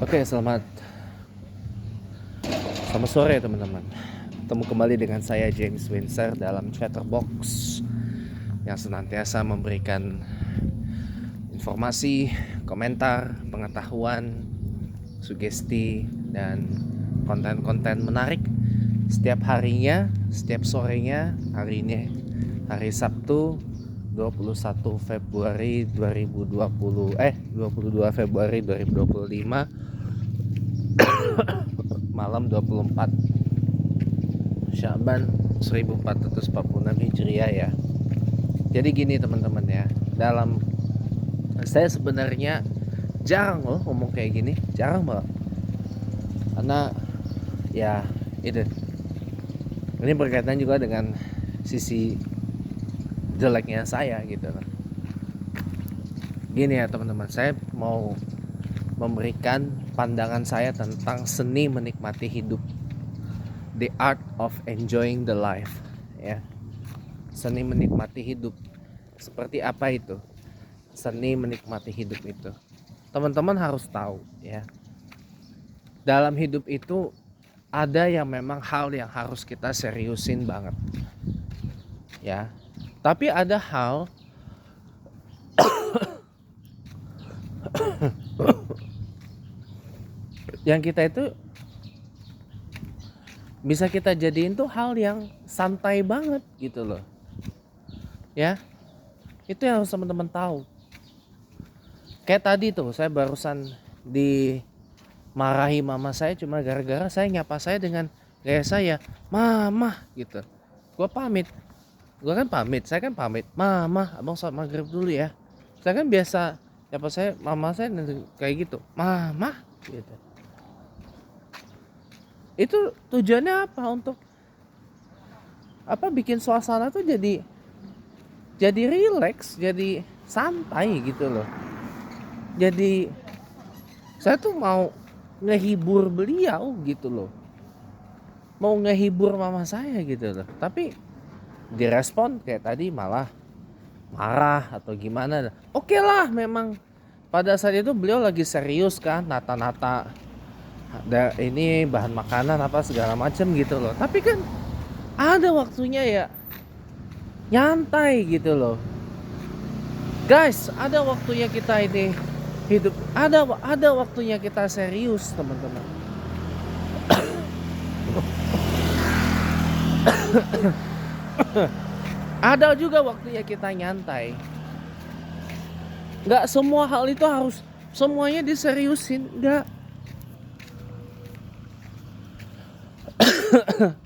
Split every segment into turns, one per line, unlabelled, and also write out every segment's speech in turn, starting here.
Oke, selamat sore teman-teman. Ketemu kembali dengan saya James Windsor dalam Chatterbox yang senantiasa memberikan informasi, komentar, pengetahuan, sugesti, dan konten-konten menarik setiap harinya, setiap sorenya. Hari ini hari Sabtu 21 Februari 2020 22 Februari 2025 malam 24 Syaban 1446 Hijriah ya. Jadi gini teman-teman ya, saya sebenarnya jarang loh ngomong kayak gini, jarang banget. Karena ya ini berkaitan juga dengan sisi jeleknya saya gitu. Gini ya teman-teman, saya mau memberikan pandangan saya tentang seni menikmati hidup, the art of enjoying the life ya. Seni menikmati hidup seperti apa itu? Seni menikmati hidup itu, teman-teman harus tahu ya, dalam hidup itu ada yang memang hal yang harus kita seriusin banget ya, tapi ada hal yang kita itu bisa kita jadiin tuh hal yang santai banget gitu loh ya. Itu yang harus teman-teman tahu. Kayak tadi tuh saya barusan dimarahi mama saya cuma gara-gara saya nyapa saya dengan gaya saya mama gitu. Saya kan pamit mama, abang sholat maghrib dulu ya. Saya kan biasa nyapa saya mama saya kayak gitu, mama gitu. Itu tujuannya apa? Untuk apa? Bikin suasana tuh jadi relax, jadi santai gitu loh. Jadi saya tuh mau ngehibur beliau gitu loh, mau ngehibur mama saya gitu loh. Tapi direspon kayak tadi malah marah atau gimana. Oke lah, memang pada saat itu beliau lagi serius kan, nata-nata ada ini bahan makanan apa segala macam gitu loh. Tapi kan ada waktunya ya nyantai gitu loh guys. Ada waktunya kita ini hidup, ada waktunya kita serius teman-teman. Ada juga waktunya kita nyantai. Gak semua hal itu harus semuanya diseriusin, gak.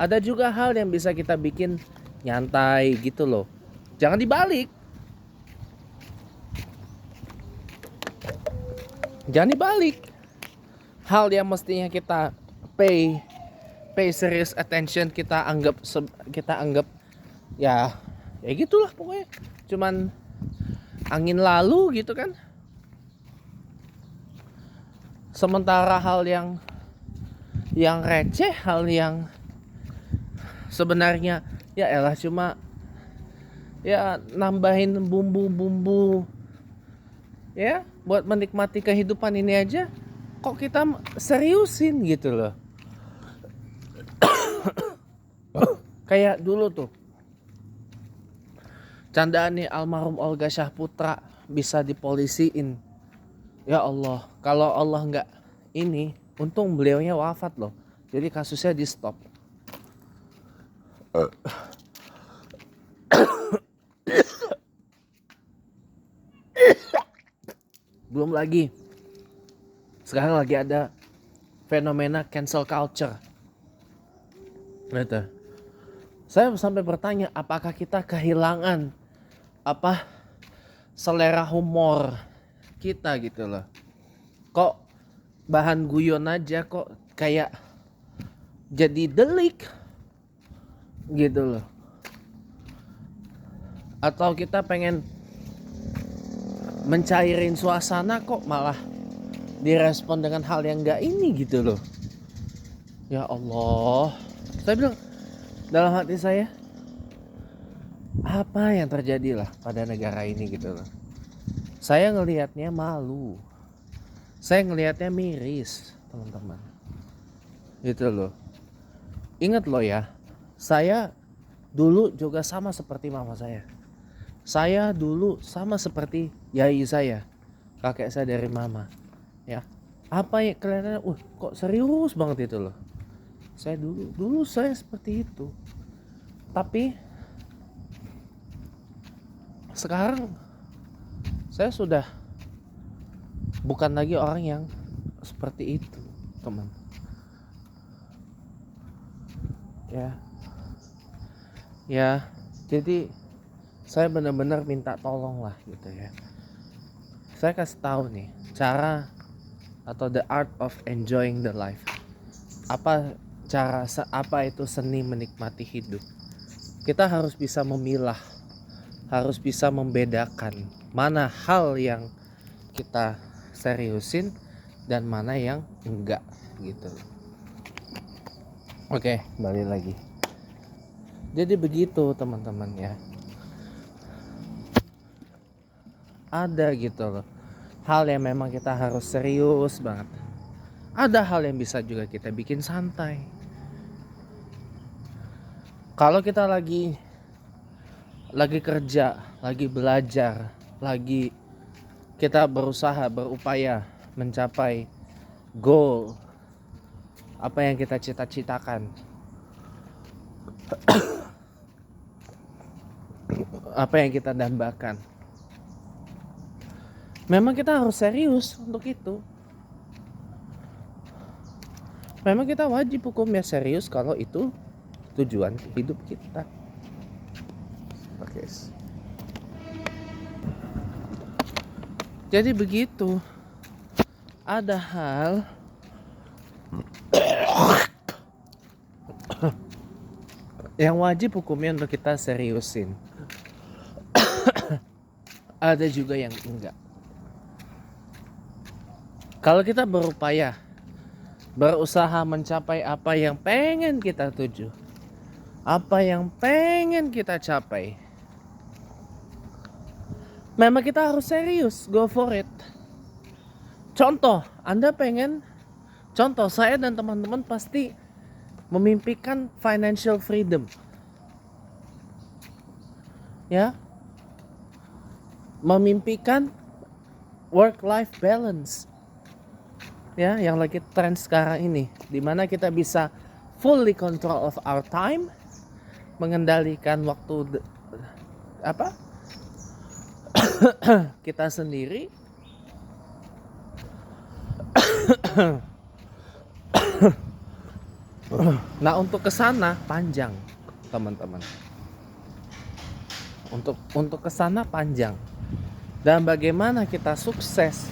Ada juga hal yang bisa kita bikin nyantai gitu loh. Jangan dibalik. Hal yang mestinya kita pay serious attention, kita anggap ya gitulah pokoknya. Cuman angin lalu gitu kan. Sementara hal yang receh, hal yang sebenarnya ya elah cuma ya nambahin bumbu-bumbu ya buat menikmati kehidupan ini aja, kok kita seriusin gitu loh. Kayak dulu tuh candaan nih almarhum Olga Syahputra bisa dipolisiin. Ya Allah, kalau Allah nggak ini, untung beliaunya wafat loh, jadi kasusnya di stop. Belum lagi sekarang lagi ada fenomena cancel culture gitu. Saya sampai bertanya, apakah kita kehilangan selera humor kita gitu loh. Kok bahan guyon aja kok kayak jadi delik gitu loh. Atau kita pengen mencairin suasana kok malah direspon dengan hal yang gak ini gitu loh. Ya Allah, saya bilang dalam hati saya, apa yang terjadi lah pada negara ini gitu loh. Saya ngelihatnya malu. Saya ngelihatnya miris, teman-teman. Gitu loh. Ingat loh ya, saya dulu juga sama seperti mama saya. Saya dulu sama seperti yai saya, kakek saya dari mama. Ya, apa ya kelihatannya, kok serius banget itu loh. Saya dulu saya seperti itu. Tapi sekarang saya sudah bukan lagi orang yang seperti itu, teman. Ya, jadi saya benar-benar minta tolong lah gitu ya. Saya kasih tahu nih cara atau the art of enjoying the life. Apa itu seni menikmati hidup? Kita harus bisa memilah, harus bisa membedakan mana hal yang kita seriusin dan mana yang enggak gitu. Oke, balik lagi. Jadi begitu teman-teman ya. Ada gitu loh hal yang memang kita harus serius banget. Ada hal yang bisa juga kita bikin santai. Kalau kita lagi kerja, lagi belajar, lagi kita berusaha, berupaya mencapai goal apa yang kita cita-citakan, apa yang kita dambakan, memang kita harus serius untuk itu. Memang kita wajib hukumnya serius kalau itu tujuan hidup kita. Oke. Jadi begitu. Ada hal yang wajib hukumnya untuk kita seriusin. Ada juga yang enggak. Kalau kita berupaya, berusaha mencapai apa yang pengen kita tuju, apa yang pengen kita capai, memang kita harus serius, go for it. Contoh, saya dan teman-teman pasti memimpikan financial freedom. Ya. Memimpikan work-life balance. Ya, yang lagi tren sekarang ini, di mana kita bisa fully control of our time, mengendalikan waktu kita sendiri. Nah, untuk kesana panjang, teman-teman. Untuk kesana panjang. Dan bagaimana kita sukses,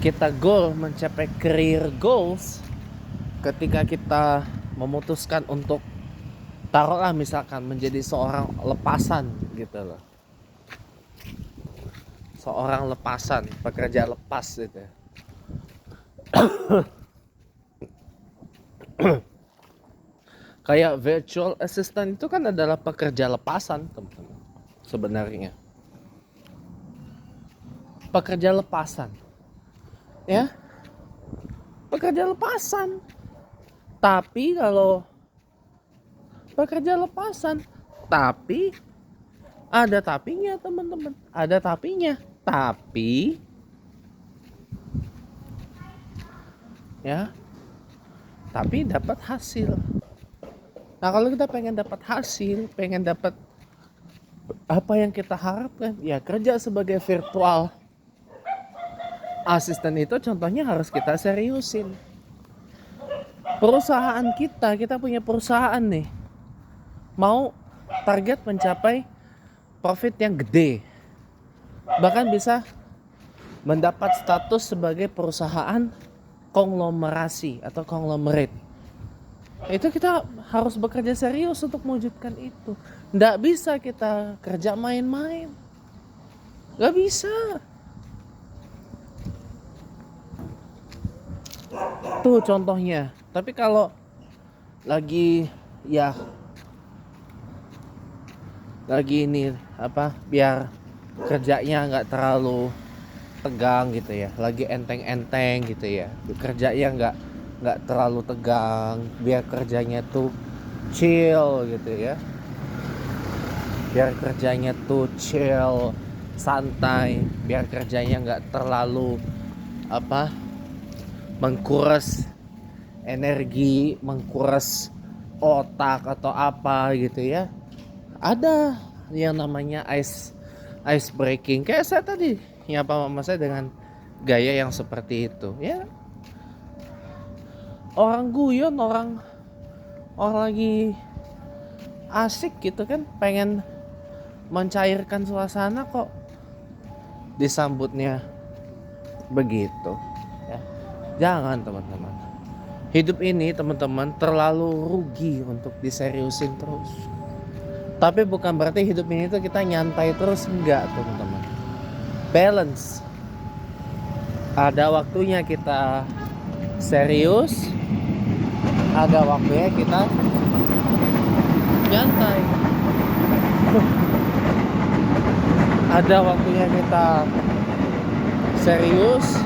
kita goal mencapai career goals, ketika kita memutuskan untuk taruhlah misalkan menjadi seorang lepasan gitu loh. Seorang lepasan, pekerja lepas gitu. Kayak virtual assistant itu kan adalah pekerja lepasan, teman-teman. Sebenarnya pekerja lepasan, ya, pekerja lepasan. Tapi kalau pekerja lepasan, tapi ada tapinya, teman-teman. Ada tapinya. Tapi ya, tapi dapat hasil. Nah, kalau kita pengen dapat hasil, pengen dapat apa yang kita harapkan, ya kerja sebagai virtual asisten itu contohnya harus kita seriusin. Perusahaan kita punya perusahaan nih, mau target mencapai profit yang gede, bahkan bisa mendapat status sebagai perusahaan konglomerasi atau konglomerate. Itu kita harus bekerja serius untuk mewujudkan itu. Nggak bisa kita kerja main-main. Nggak bisa. Tuh contohnya. Tapi kalau lagi ini biar kerjanya nggak terlalu tegang gitu ya, lagi enteng-enteng gitu ya, kerjanya nggak terlalu tegang, biar kerjanya tuh chill gitu ya, biar kerjanya tuh chill, santai, biar kerjanya nggak terlalu apa mengkuras energi, mengkuras otak atau apa gitu ya. Ada yang namanya ice breaking, kayak saya tadi nyapa mama saya dengan gaya yang seperti itu ya. Orang guyon, orang lagi asik gitu kan, pengen mencairkan suasana, kok disambutnya begitu ya. Jangan teman-teman, hidup ini teman-teman terlalu rugi untuk diseriusin terus. Tapi bukan berarti hidup ini tuh kita nyantai terus, enggak teman-teman. Balance. Ada waktunya kita serius, ada waktunya kita nyantai. Ada waktunya kita serius,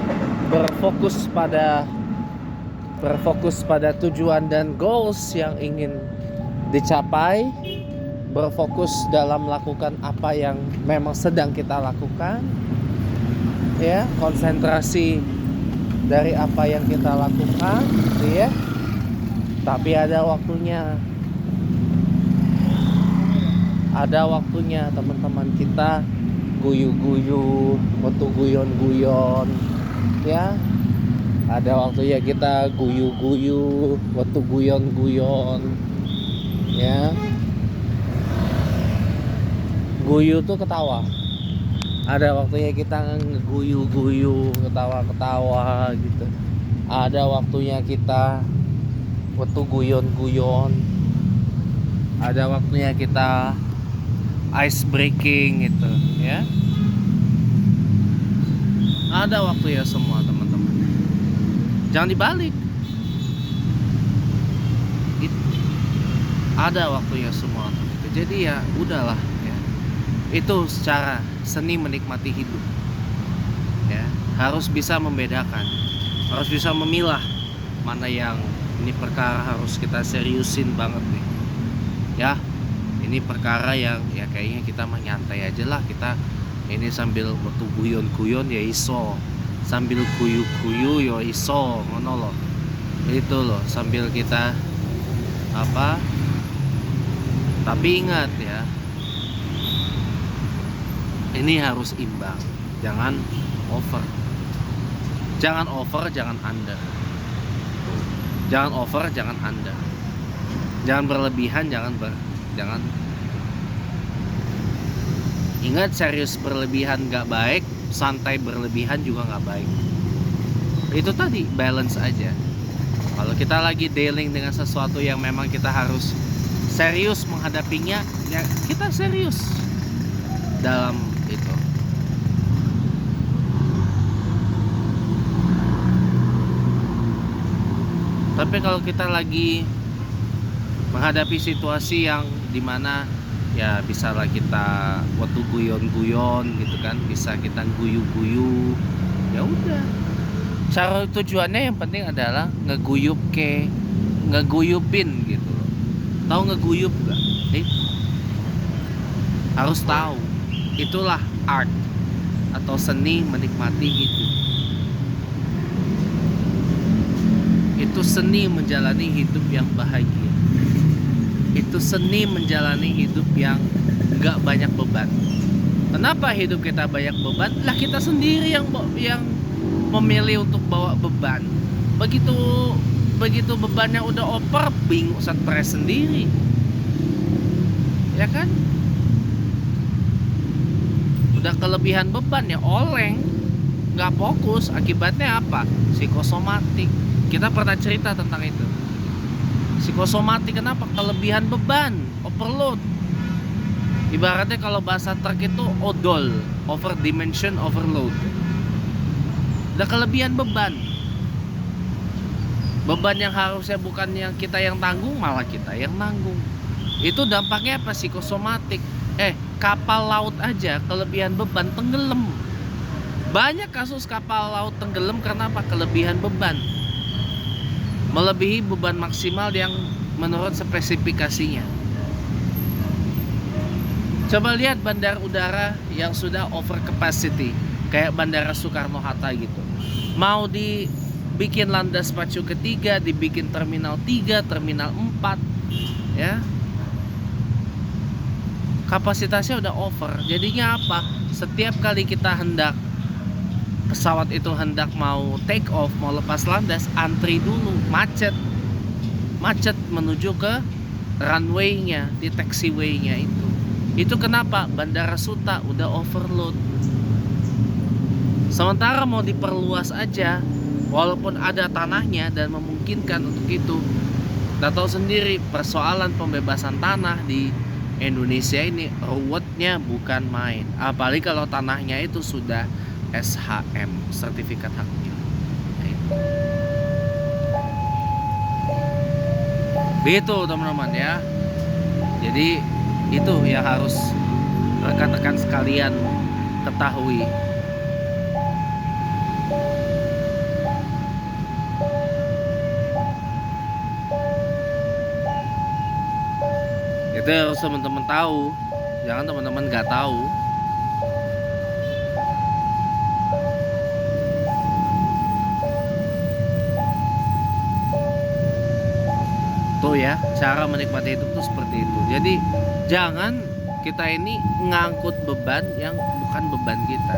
berfokus pada tujuan dan goals yang ingin dicapai, berfokus dalam melakukan apa yang memang sedang kita lakukan ya, konsentrasi dari apa yang kita lakukan ya. Tapi ada waktunya teman-teman kita guyu-guyu, waktu guyon-guyon ya. Ada waktunya kita guyu-guyu, waktu guyon-guyon ya. Guyu tuh ketawa. Ada waktunya kita ngeguyu-guyu, ketawa-ketawa gitu. Ada waktunya kita waktu guyon-guyon. Ada waktunya kita ice breaking gitu ya. Ada waktu ya semua teman-teman. Jangan dibalik. Ada waktunya semua gitu. Jadi ya udahlah ya. Itu secara seni menikmati hidup ya. Harus bisa membedakan, harus bisa memilah mana yang ini perkara harus kita seriusin banget nih ya, ini perkara yang ya kayaknya kita menyantai aja lah, kita ini sambil waktu guyon-guyon ya iso, sambil guyu-guyu ya iso, ngono loh, itu loh, sambil kita apa. Tapi ingat ya, ini harus imbang, jangan over, jangan under, jangan over, jangan under, jangan berlebihan, jangan ingat, serius berlebihan gak baik, santai berlebihan juga gak baik. Itu tadi, balance aja. Kalau kita lagi dealing dengan sesuatu yang memang kita harus serius menghadapinya, ya kita serius dalam itu. Tapi kalau kita lagi menghadapi situasi yang dimana ya bisa lah kita waktu guyon-guyon gitu kan, bisa kita guyu-guyu, ya udah. Cara tujuannya yang penting adalah ngeguyupin gitu loh. Tahu ngeguyup gak? Harus tahu. Itulah art atau seni menikmati hidup. Itu seni menjalani hidup yang bahagia. Itu seni menjalani hidup yang gak banyak beban. Kenapa hidup kita banyak beban? Lah kita sendiri yang memilih untuk bawa beban. Begitu bebannya udah over, bingung, stres sendiri. Ya kan? Udah kelebihan beban ya oleng, gak fokus, akibatnya apa? Psikosomatik. Kita pernah cerita tentang itu. Psikosomatik kenapa? Kelebihan beban, overload. Ibaratnya kalau bahasa truk itu odol, over dimension, overload. Udah kelebihan beban. Beban yang harusnya bukan yang kita yang tanggung, malah kita yang nanggung. Itu dampaknya apa? Psikosomatik. Kapal laut aja kelebihan beban tenggelam. Banyak kasus kapal laut tenggelam karena apa? Kelebihan beban, melebihi beban maksimal yang menurut spesifikasinya. Coba lihat bandara udara yang sudah over capacity, kayak Bandara Soekarno-Hatta gitu. Mau dibikin landas pacu ketiga, dibikin terminal 3, terminal 4, ya. Kapasitasnya udah over. Jadinya apa? Setiap kali kita pesawat itu hendak mau take off, mau lepas landas, antri dulu, macet menuju ke runway-nya, di taxiway-nya itu. Itu kenapa? Bandara Suta udah overload. Sementara mau diperluas aja, walaupun ada tanahnya dan memungkinkan untuk itu. Kita tahu sendiri persoalan pembebasan tanah di Indonesia ini ruwetnya bukan main. Apalagi kalau tanahnya itu sudah SHM, sertifikat hak milik. Begitu teman-teman ya. Jadi itu yang harus rekan-rekan sekalian ketahui. Itu harus teman-teman tahu. Jangan teman-teman nggak tahu. Tuh ya, cara menikmati hidup tuh seperti itu. Jadi jangan kita ini ngangkut beban yang bukan beban kita.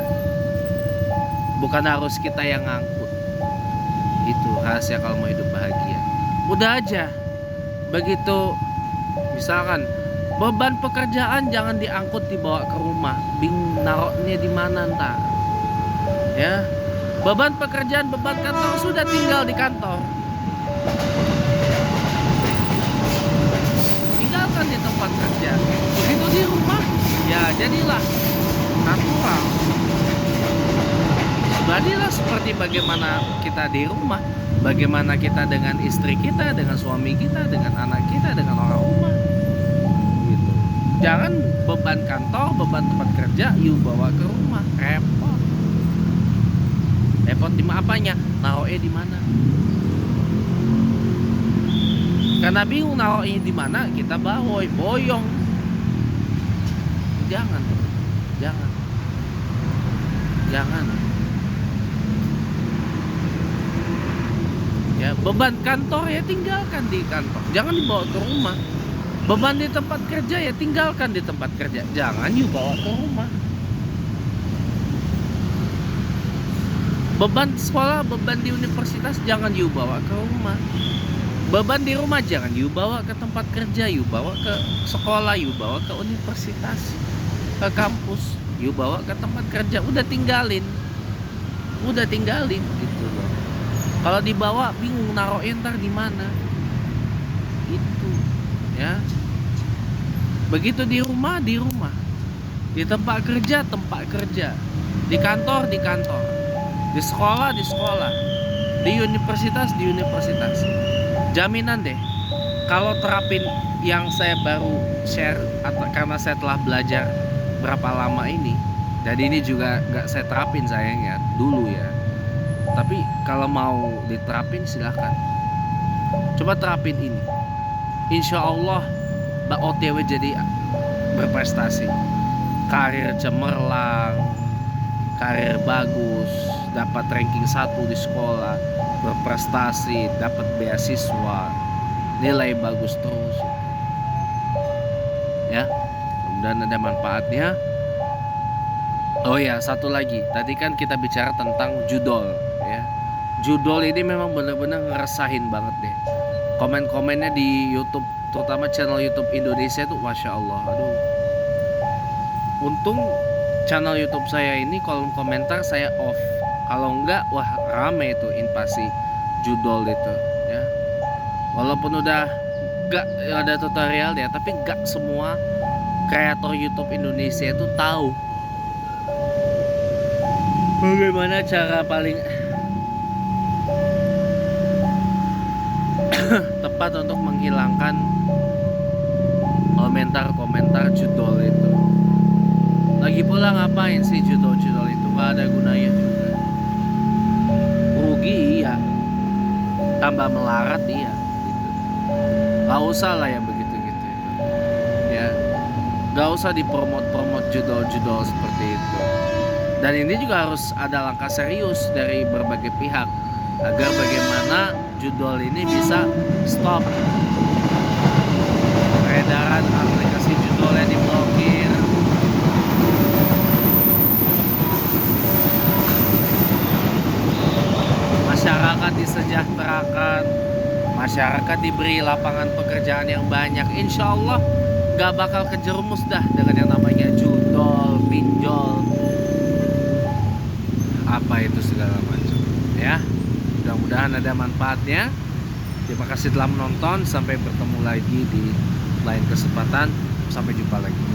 Bukan harus kita yang ngangkut. Itu rahasia kalau mau hidup bahagia. Udah aja. Begitu misalkan beban pekerjaan jangan diangkut dibawa ke rumah. Bingung naroknya di mana ntar. Ya. Beban pekerjaan, beban kantor sudah tinggal di kantor. Tinggalkan di tempat kerja. Begitu di rumah, ya jadilah natural. Jadilah seperti bagaimana kita di rumah, bagaimana kita dengan istri kita, dengan suami kita, dengan anak kita, dengan orang rumah. Gitu. Jangan beban kantor, beban tempat kerja, yuk bawa ke rumah, repot. Repot di apanya? Naruhnya di mana? Karena bingung naruhnya di mana, kita bawa boyong. Jangan. Ya, beban kantor ya tinggalkan di kantor, jangan dibawa ke rumah. Beban di tempat kerja ya tinggalkan di tempat kerja, jangan yuk bawa ke rumah. Beban sekolah, beban di universitas jangan yuk bawa ke rumah. Beban di rumah jangan yuk bawa ke tempat kerja, yuk bawa ke sekolah, yuk bawa ke universitas, ke kampus, yuk bawa ke tempat kerja. Udah tinggalin gitu loh. Kalau dibawa bingung naruh ntar di mana. Itu ya. Begitu di rumah, di tempat kerja, di kantor, di sekolah, di universitas. Jaminan deh, kalau terapin yang saya baru share, atau karena saya telah belajar berapa lama ini, jadi ini juga gak saya terapin sayangnya dulu ya. Tapi kalau mau diterapin silahkan, coba terapin ini. Insya Allah Mbak OTW jadi berprestasi, karir cemerlang, karir bagus, dapat ranking 1 di sekolah, berprestasi, dapat beasiswa, nilai bagus terus ya. Mudah-mudahan ada manfaatnya. Oh ya, satu lagi, tadi kan kita bicara tentang judol ya. Judol ini memang benar-benar ngeresahin banget deh. Komen-komennya di YouTube, terutama channel YouTube Indonesia tuh Masya Allah. Aduh, untung channel YouTube saya ini kolom komentar saya off. Kalau enggak, wah rame itu invasi judol itu ya. Walaupun udah gak ada tutorial ya, tapi gak semua kreator YouTube Indonesia itu tahu bagaimana cara paling tepat untuk menghilangkan komentar-komentar judol itu. Lagi pula ngapain sih judol-judol itu, gak ada gunanya juga. Rugi iya, tambah melarat iya gitu. Gak usah lah yang begitu-gitu itu. Ya, gak usah dipromot-promot judol-judol seperti itu. Dan ini juga harus ada langkah serius dari berbagai pihak agar bagaimana judol ini bisa stop. Peredaran aplikasi judolnya diblokir. Masyarakat disejahterakan, masyarakat diberi lapangan pekerjaan yang banyak. Insya Allah gak bakal kejerumus dah dengan yang namanya judol, pinjol, apa itu segala macam. Ya, mudah-mudahan ada manfaatnya. Terima kasih telah menonton. Sampai bertemu lagi di lain kesempatan. Sampai jumpa lagi.